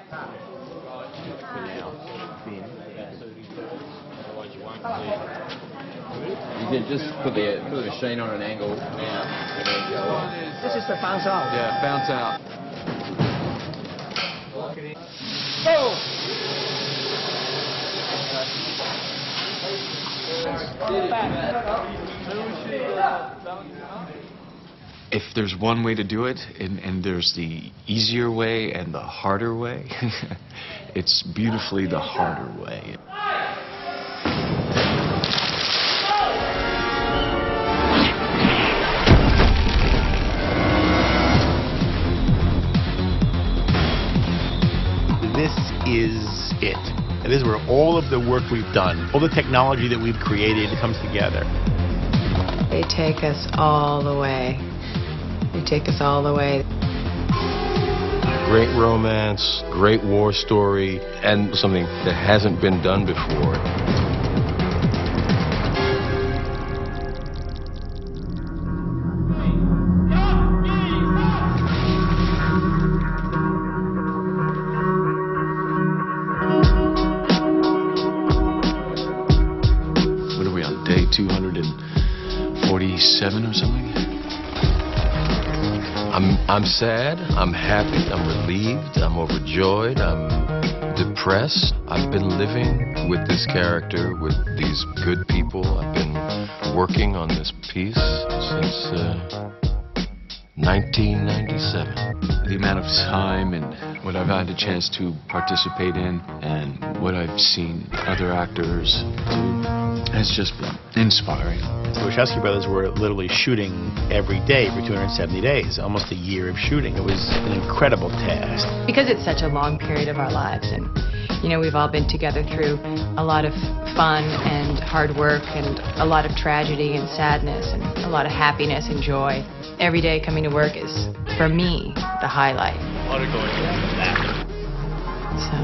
You can just put the machine on an angle now. This is the bounce out. Yeah, bounce out. Go! If there's one way to do it, and there's the easier way and the harder way, it's beautifully the harder way. This is it. And this is where all of the work we've done, all the technology that we've created comes together. They take us all the way. They take us all the way. Great romance, great war story, and something that hasn't been done before. What are we on, day 247 or something? I'm sad, I'm happy, I'm relieved, I'm overjoyed, I'm depressed. I've been living with this character, with these good people. I've been working on this piece since 1997. The amount of time and what I've had a chance to participate in and what I've seen other actors do has just been inspiring. The Wachowski brothers were literally shooting every day for 270 days, almost a year of shooting. It was an incredible task. Because it's such a long period of our lives, and we've all been together through a lot of fun and hard work and a lot of tragedy and sadness and a lot of happiness and joy. Every day coming to work is, for me, the highlight. So,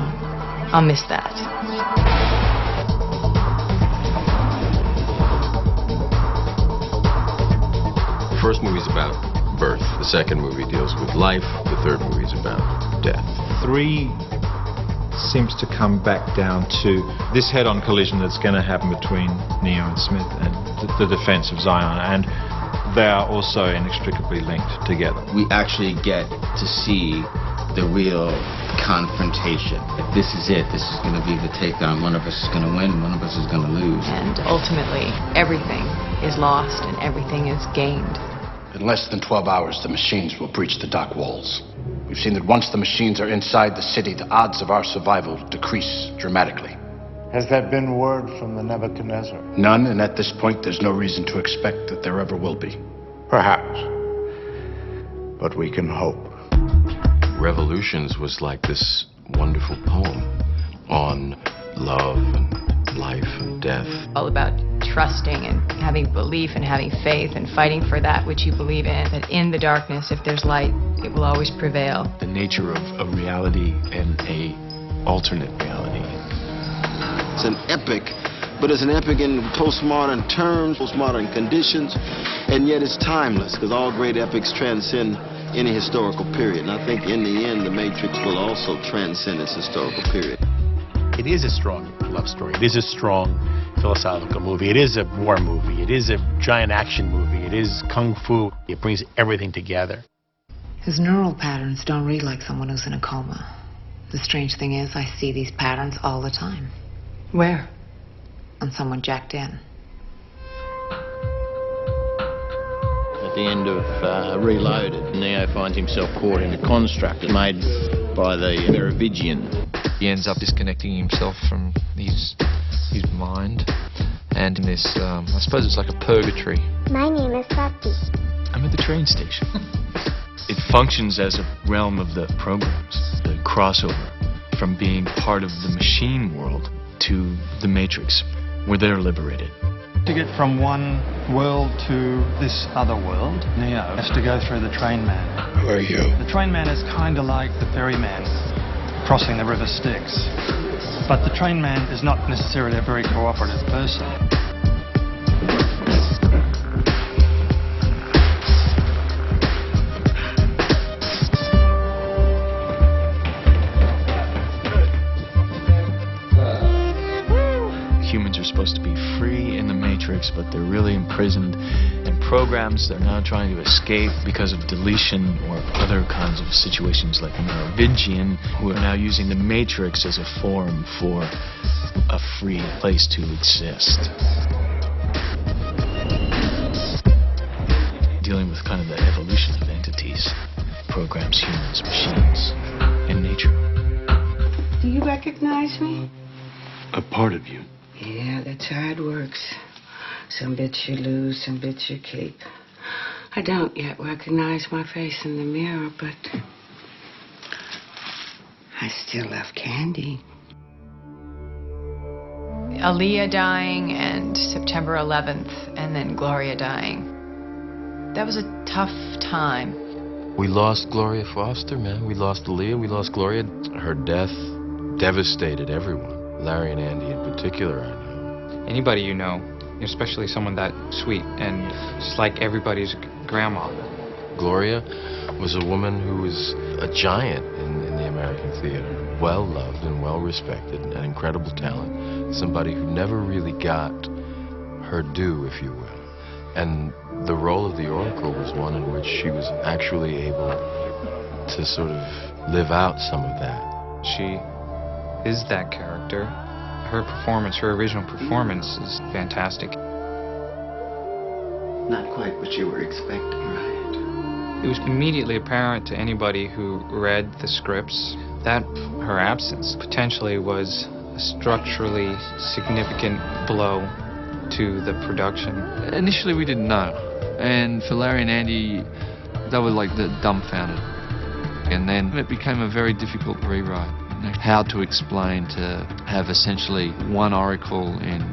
I'll miss that. The first movie's about birth. The second movie deals with life. The third movie's about death. 3 seems to come back down to this head-on collision that's going to happen between Neo and Smith and the defense of Zion, and they are also inextricably linked together. We actually get to see the real confrontation. If this is it, this is going to be the takedown. One of us is going to win, one of us is going to lose. And ultimately, everything is lost and everything is gained. In less than 12 hours, the machines will breach the dock walls. We've seen that once the machines are inside the city, the odds of our survival decrease dramatically. Has there been word from the Nebuchadnezzar? None, and at this point, there's no reason to expect that there ever will be. Perhaps. But we can hope. Revolutions was like this wonderful poem on love and life and death. All about trusting and having belief and having faith and fighting for that which you believe in. That in the darkness, if there's light, it will always prevail. The nature of a reality and a alternate reality. It's an epic, but it's an epic in postmodern terms, postmodern conditions, and yet it's timeless, because all great epics transcend any historical period. And I think in the end, The Matrix will also transcend its historical period. It is a strong love story. It is a strong philosophical movie. It is a war movie. It is a giant action movie. It is kung fu. It brings everything together. His neural patterns don't read like someone who's in a coma. The strange thing is, I see these patterns all the time. Where? On someone jacked in. At the end of Reloaded, Neo finds himself caught in a construct made by the Merovingian. He ends up disconnecting himself from his mind, and in this, I suppose it's like a purgatory. My name is Bucky. I'm at the train station. It functions as a realm of the programs, the crossover from being part of the machine world to the Matrix, where they're liberated. To get from one world to this other world, Neo has to go through the train man. Who are you? The train man is kind of like the ferryman crossing the river Styx. But the train man is not necessarily a very cooperative person. supposed to be free in the Matrix, but they're really imprisoned in programs they're now trying to escape because of deletion or other kinds of situations like Merovingian, who are now using the Matrix as a forum for a free place to exist. Dealing with kind of the evolution of entities, programs, humans, machines, and nature. Do you recognize me? A part of you. Yeah, that's how it works. Some bits you lose, some bits you keep. I don't yet recognize my face in the mirror, but I still love candy. Aaliyah dying and September 11th and then Gloria dying. That was a tough time. We lost Gloria Foster, man. We lost Aaliyah, we lost Gloria. Her death devastated everyone. Larry and Andy in particular, I know. Anybody you know, especially someone that sweet and just like everybody's grandma. Gloria was a woman who was a giant in the American theater. Well-loved and well-respected, an incredible talent. Somebody who never really got her due, if you will. And the role of the Oracle was one in which she was actually able to sort of live out some of that. She is that character. Her performance, her original performance is fantastic. Not quite what you were expecting, right? It was immediately apparent to anybody who read the scripts that her absence potentially was a structurally significant blow to the production. Initially we didn't know, and for Larry and Andy, they were like dumbfounded. And then it became a very difficult rewrite. How to explain to have essentially one Oracle in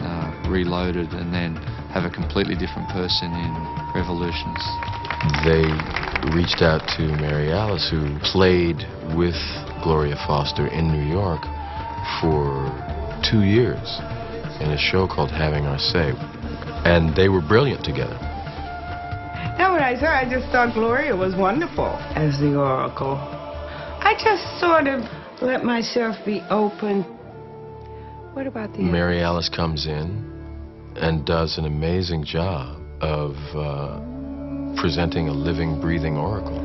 Reloaded and then have a completely different person in Revolutions. They reached out to Mary Alice, who played with Gloria Foster in New York for 2 years in a show called Having Our Say. And they were brilliant together. Now when I saw her, I just thought Gloria was wonderful as the Oracle. I just sort of let myself be open. What about the Mary Alice comes in and does an amazing job of presenting a living, breathing Oracle.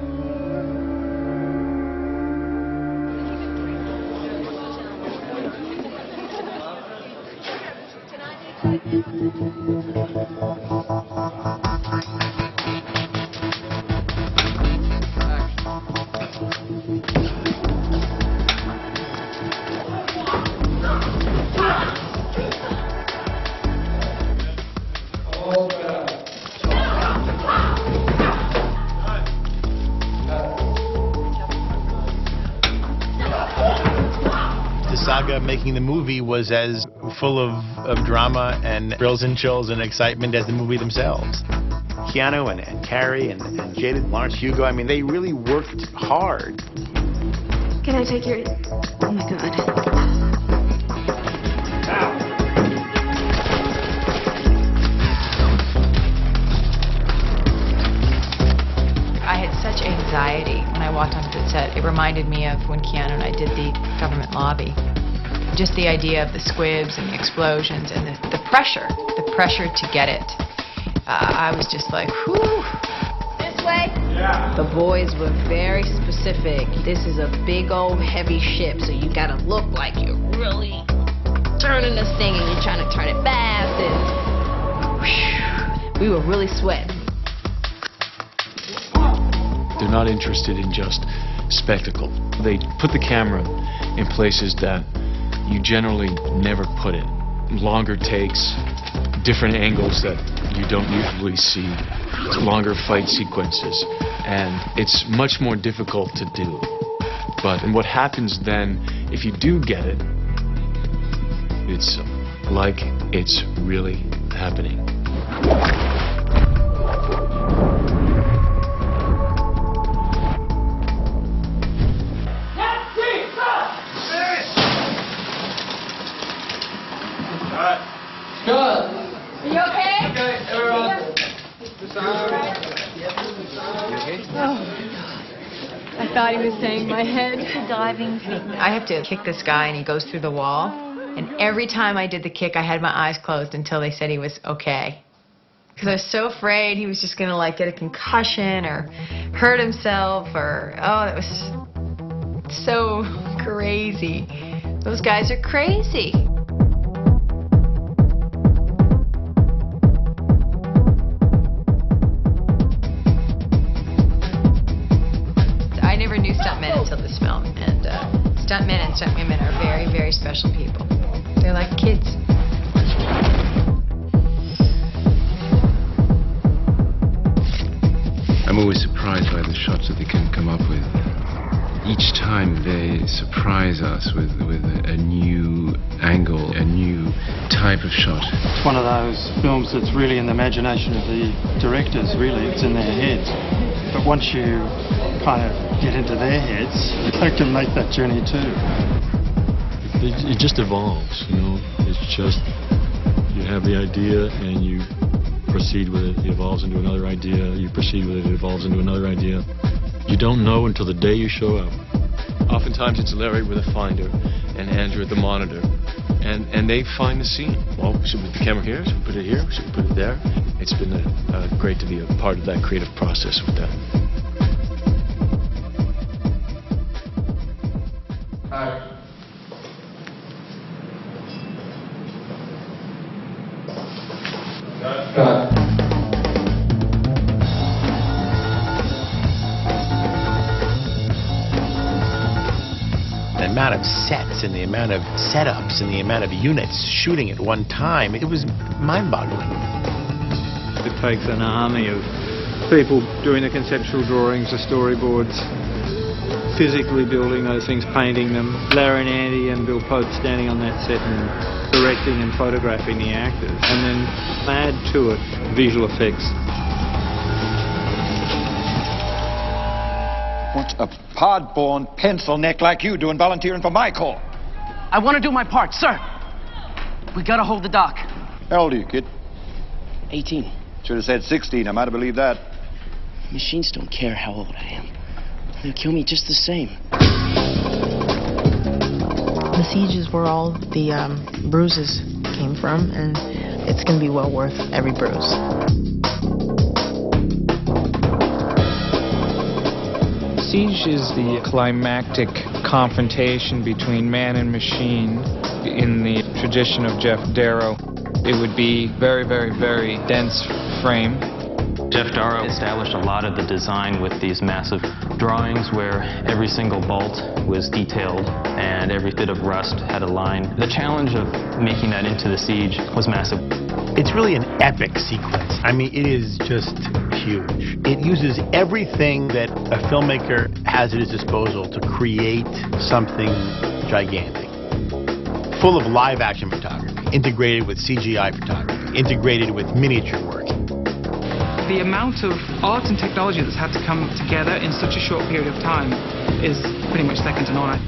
Saga making the movie was as full of drama and thrills and chills and excitement as the movie themselves. Keanu and Carrie and Jada, Lawrence Hugo, I mean, they really worked hard. Can I take your... Oh my God. I had such anxiety when I walked onto the set. It reminded me of when Keanu and I did the government lobby. Just the idea of the squibs and the explosions and the pressure to get it. I was just like, whew. This way? Yeah. The boys were very specific. This is a big old heavy ship, so you gotta look like you're really turning this thing and you're trying to turn it fast. And whew, we were really sweating. They're not interested in just spectacle. They put the camera in places that you generally never put it. Longer takes, different angles that you don't usually see, longer fight sequences, and it's much more difficult to do. But what happens then, if you do get it, it's like it's really happening. Good. Are you okay? Okay, everyone. Oh, I thought he was saying my head. Diving. I have to kick this guy and he goes through the wall. And every time I did the kick, I had my eyes closed until they said he was okay. Because I was so afraid he was just going to like get a concussion or hurt himself or, oh, that was so crazy. Those guys are crazy. I never knew stuntmen until this film, and stuntmen and stuntwomen are very, very special people. They're like kids. I'm always surprised by the shots that they can come up with. Each time they surprise us with a new angle, a new type of shot. It's one of those films that's really in the imagination of the directors, really. It's in their heads. But once you kind of get into their heads, they can make that journey too. It just evolves, you know. It's just, you have the idea and you proceed with it. It evolves into another idea. You proceed with it. It evolves into another idea. You don't know until the day you show up. Oftentimes it's Larry with a finder and Andrew at the monitor. And they find the scene. Well, should we put the camera here? Should we put it here? Should we put it there? It's been great to be a part of that creative process with them. The amount of sets and the amount of setups and the amount of units shooting at one time, it was mind-boggling. It takes an army of people doing the conceptual drawings, the storyboards, physically building those things, painting them. Larry and Andy and Bill Pope standing on that set and directing and photographing the actors. And then add to it visual effects. What's a pod-born pencil neck like you doing volunteering for my corps? I want to do my part, sir. We gotta hold the dock. How old are you, kid? 18. Should have said 16. I might have believed that. Machines don't care how old I am. They'll kill me just the same. The siege is where all the bruises came from, and it's going to be well worth every bruise. Siege is the climactic confrontation between man and machine in the tradition of Jeff Darrow. It would be very, very, very dense frame. Jeff Darrow established a lot of the design with these massive drawings where every single bolt was detailed and every bit of rust had a line. The challenge of making that into the siege was massive. It's really an epic sequence. I mean, it is just huge. It uses everything that a filmmaker has at his disposal to create something gigantic. Full of live action photography, integrated with CGI photography, integrated with miniature work. The amount of art and technology that's had to come together in such a short period of time is pretty much second to none.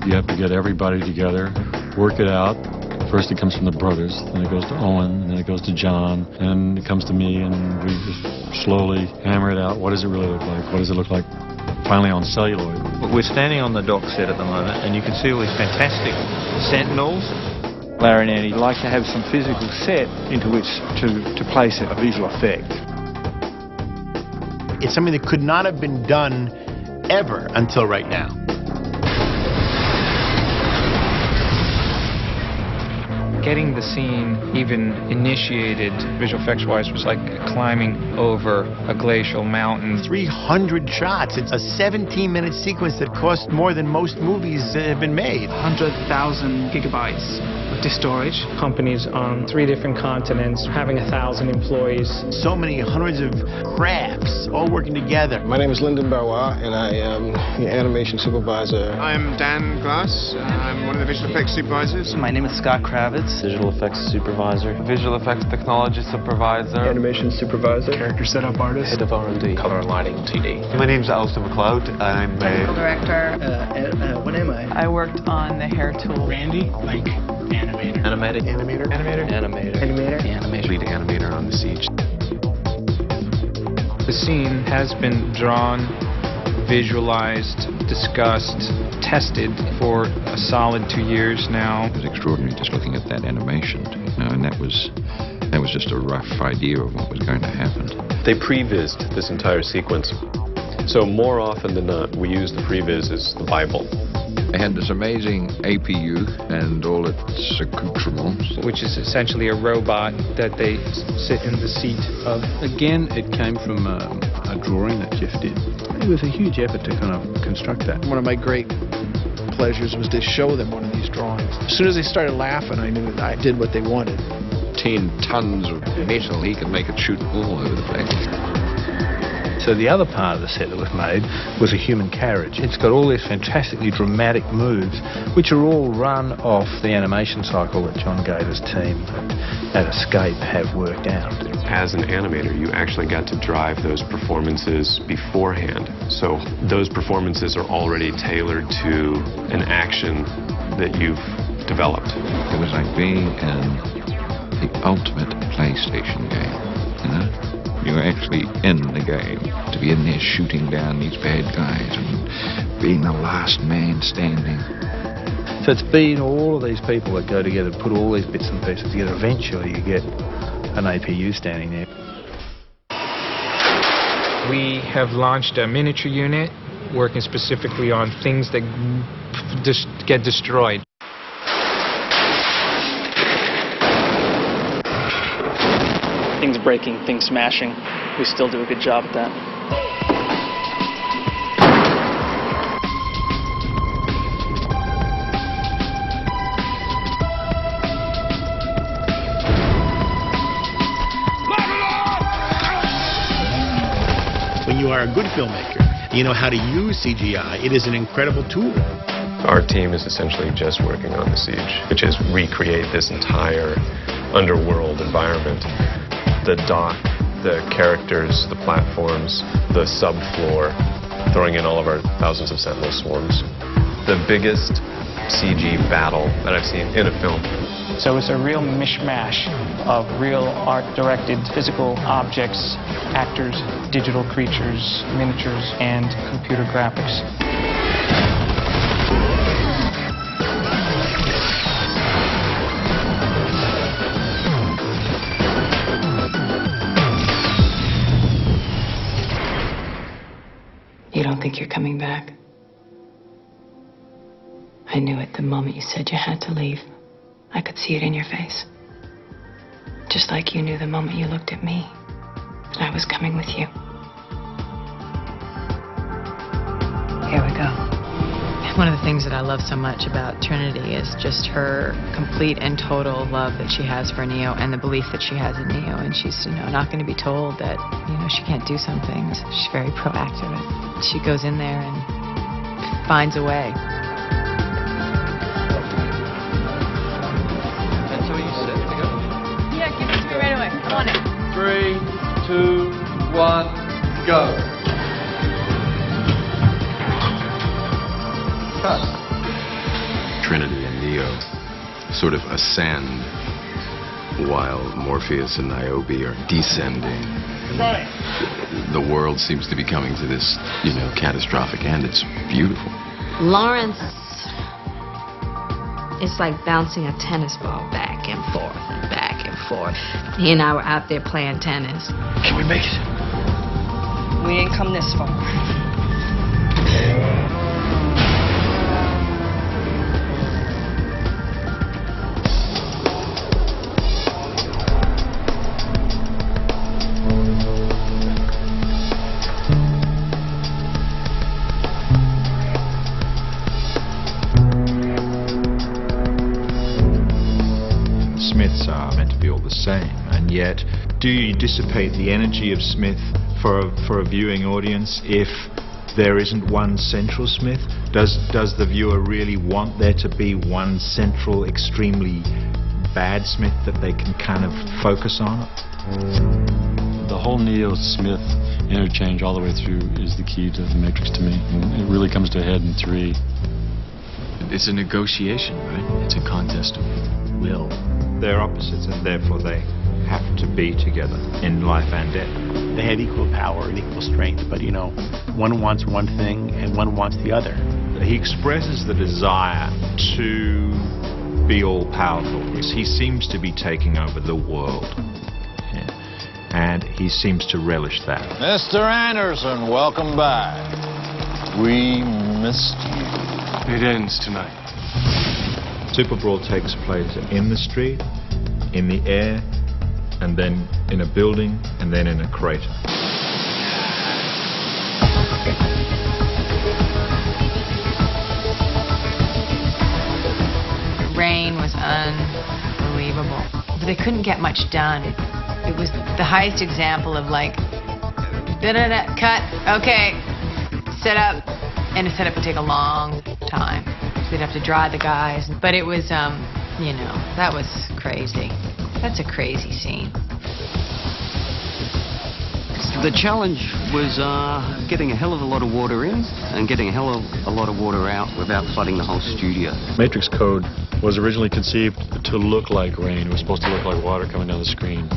You have to get everybody together, work it out. First it comes from the brothers, then it goes to Owen, and then it goes to John, and it comes to me, and we just slowly hammer it out. What does it really look like? What does it look like finally on celluloid? We're standing on the dock set at the moment, and you can see all these fantastic sentinels. Larry and Andy like to have some physical set into which to place a visual effect. It's something that could not have been done ever until right now. Getting the scene even initiated visual effects wise was like climbing over a glacial mountain. 300 shots. It's a 17-minute sequence that cost more than most movies that have been made. 100,000 gigabytes of disk storage. Companies on 3 different continents, having 1,000 employees. So many hundreds of crafts all working together. My name is Lyndon Barrois, and I am the animation supervisor. I'm Dan Glass. I'm one of the visual effects supervisors. My name is Scott Kravitz. Visual effects supervisor. Visual effects technology supervisor. Animation supervisor. Character setup artist. Head of R&D. Color and lighting TD. My name's Alistair McLeod. I'm technical director. What am I? I worked on the hair tool. Randy, like animator. Animator. Animator. Animator. Animator. Animator. Animator. Lead animator on the siege. The scene has been drawn visualized, discussed, tested for a solid 2 years now. It was extraordinary just looking at that animation, and that was just a rough idea of what was going to happen. They prevised this entire sequence. So more often than not, we use the previs as the Bible. They had this amazing APU and all its accoutrements. Which is essentially a robot that they sit in the seat of. Again, it came from a drawing that Jeff did. It was a huge effort to kind of construct that. One of my great pleasures was to show them one of these drawings. As soon as they started laughing, I knew that I did what they wanted. 10 tons of metal, he could make it shoot all over the place. So the other part of the set that was made was a human carriage. It's got all these fantastically dramatic moves, which are all run off the animation cycle that John Gator's team at Escape have worked out. As an animator, you actually got to drive those performances beforehand. So those performances are already tailored to an action that you've developed. It was like being in the ultimate PlayStation game, you know? You were actually in the game, to be in there shooting down these bad guys and being the last man standing. So it's been all of these people that go together, put all these bits and pieces together. Eventually you get an APU standing there. We have launched a miniature unit working specifically on things that just get destroyed. Things breaking, things smashing. We still do a good job at that. When you are a good filmmaker, you know how to use CGI. It is an incredible tool. Our team is essentially just working on The Siege, which is recreate this entire underworld environment. The dock, the characters, the platforms, the subfloor, throwing in all of our thousands of sentinel swarms. The biggest CG battle that I've seen in a film. So it's a real mishmash of real art-directed physical objects, actors, digital creatures, miniatures, and computer graphics. You don't think you're coming back? I knew it the moment you said you had to leave. I could see it in your face. Just like you knew the moment you looked at me that I was coming with you. Here we go. One of the things that I love so much about Trinity is just her complete and total love that she has for Neo and the belief that she has in Neo. And she's, not going to be told that, she can't do some things. She's very proactive. She goes in there and finds a way. That's how you set it to go? Yeah, give it to me right away. I want it. 3, 2, 1, go. Trinity and Neo sort of ascend while Morpheus and Niobe are descending. Right. The world seems to be coming to this, catastrophic end. It's beautiful. Lawrence is like bouncing a tennis ball back and forth and back and forth. He and I were out there playing tennis. Can we make it? We ain't come this far. Smiths are meant to be all the same, and yet do you dissipate the energy of Smith for a viewing audience if there isn't one central Smith? Does the viewer really want there to be one central, extremely bad Smith that they can kind of focus on? The whole Neo-Smith interchange all the way through is the key to the Matrix to me, and it really comes to a head in 3. It's a negotiation, right? It's a contest of will. They're opposites, and therefore they have to be together in life and death. They had equal power and equal strength, but you know, one wants one thing and one wants the other. He expresses the desire to be all-powerful. He seems to be taking over the world. And he seems to relish that. Mr. Anderson, welcome back. We missed you. It ends tonight. Super Brawl takes place in the street, in the air, and then in a building, and then in a crater. Rain was unbelievable. But they couldn't get much done. It was the highest example of like, da-da-da, cut, okay, set up. And a setup would take a long time. They'd have to dry the guys. But it was, you know, that was crazy. That's a crazy scene. The challenge was getting a hell of a lot of water in and getting a hell of a lot of water out without flooding the whole studio. Matrix code was originally conceived to look like rain. It was supposed to look like water coming down the screen.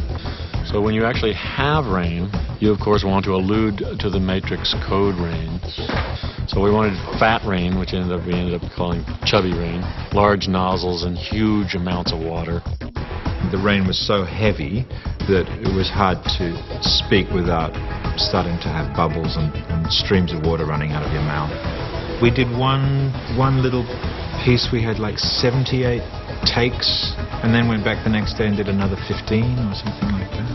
So when you actually have rain, you of course want to allude to the Matrix code rain. So we wanted fat rain, which we ended up calling chubby rain, large nozzles and huge amounts of water. The rain was so heavy that it was hard to speak without starting to have bubbles and streams of water running out of your mouth. We did one little piece. We had like 78 takes, and then went back the next day and did another 15 or something like that.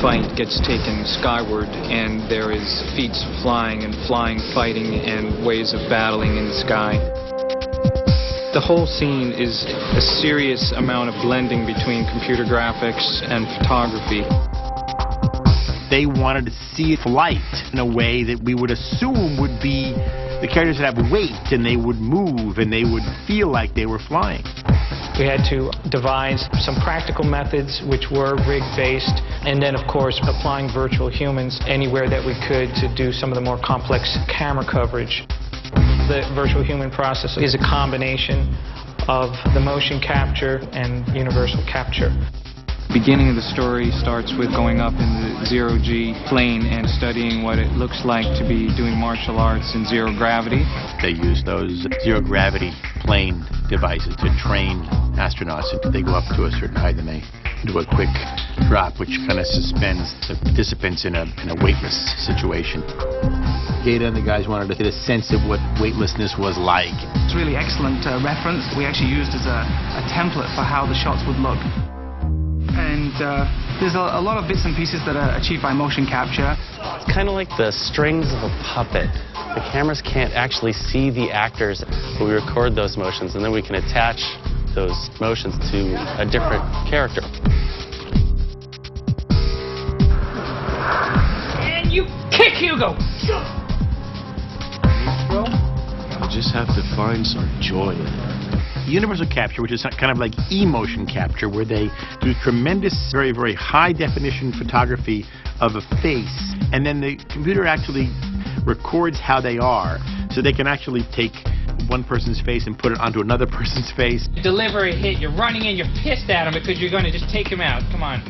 Fight gets taken skyward, and there is feats of flying and fighting and ways of battling in the sky. The whole scene is a serious amount of blending between computer graphics and photography. They wanted to see flight in a way that we would assume would be the characters would have weight and they would move and they would feel like they were flying. We had to devise some practical methods which were rig-based, and then of course applying virtual humans anywhere that we could to do some of the more complex camera coverage. The virtual human process is a combination of the motion capture and universal capture. The beginning of the story starts with going up in the zero-G plane and studying what it looks like to be doing martial arts in zero gravity. They use those zero-gravity plane devices to train astronauts. They go up to a certain height and they do a quick drop, which kind of suspends the participants in a weightless situation. Gaeta and the guys wanted to get a sense of what weightlessness was like. It's a really excellent reference we actually used as a template for how the shots would look. And there's a lot of bits and pieces that are achieved by motion capture. It's kind of like the strings of a puppet. The cameras can't actually see the actors, but we record those motions, and then we can attach those motions to a different character. And you kick Hugo! You just have to find some joy in it. Universal capture, which is kind of like emotion capture, where they do tremendous, very, very high definition photography of a face, and then the computer actually records how they are, so they can actually take one person's face and put it onto another person's face. Deliver a hit, you're running in, you're pissed at him because you're going to just take him out. Come on.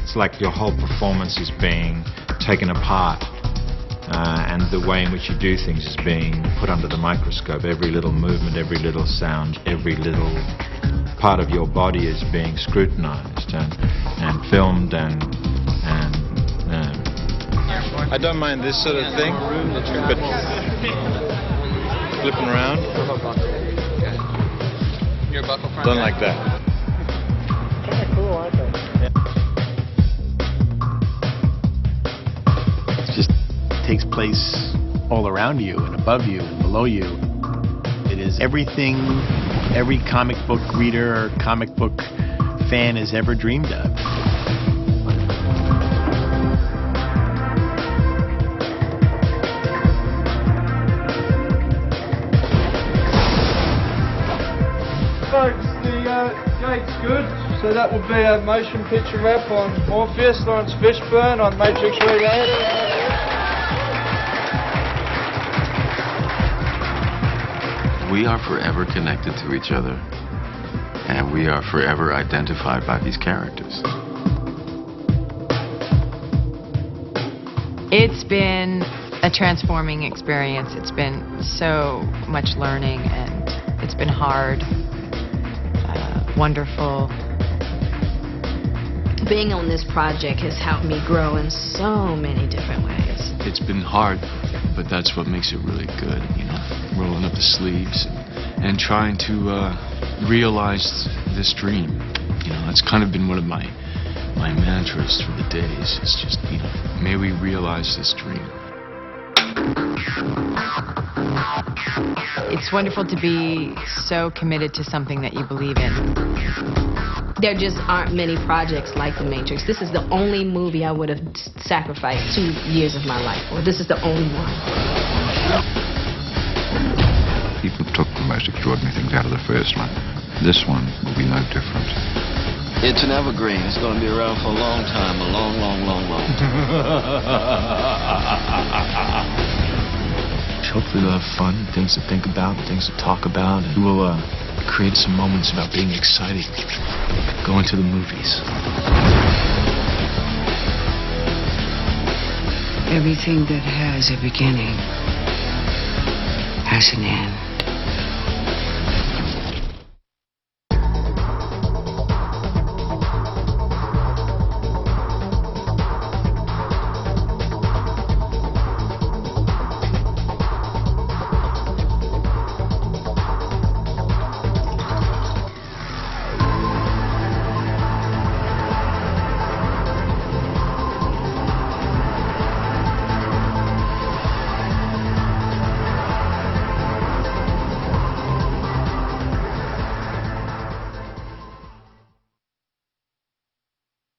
It's like your whole performance is being taken apart. And the way in which you do things is being put under the microscope. Every little movement, every little sound, every little part of your body is being scrutinized and filmed and I don't mind this sort of thing, but flipping around, don't like that. Takes place all around you and above you and below you. It is everything every comic book reader or comic book fan has ever dreamed of. Folks, the gate's good. So that will be a motion picture wrap on Morpheus, Lawrence Fishburne on Matrix Reloaded. We are forever connected to each other, and we are forever identified by these characters. It's been a transforming experience. It's been so much learning, and it's been hard, wonderful. Being on this project has helped me grow in so many different ways. It's been hard, but that's what makes it really good, you know, rolling up the sleeves and trying to realize this dream. You know, that's kind of been one of my mantras for the days. It's just, you know, may we realize this dream. It's wonderful to be so committed to something that you believe in. There just aren't many projects like The Matrix. This is the only movie I would have sacrificed 2 years of my life for. This is the only one. People took the most extraordinary things out of the first one. This one will be no different. It's an evergreen. It's going to be around for a long time. A long, long, long, long time. Hopefully we'll have fun, things to think about, things to talk about, and we'll create some moments about being excited, going to the movies. Everything that has a beginning has an end.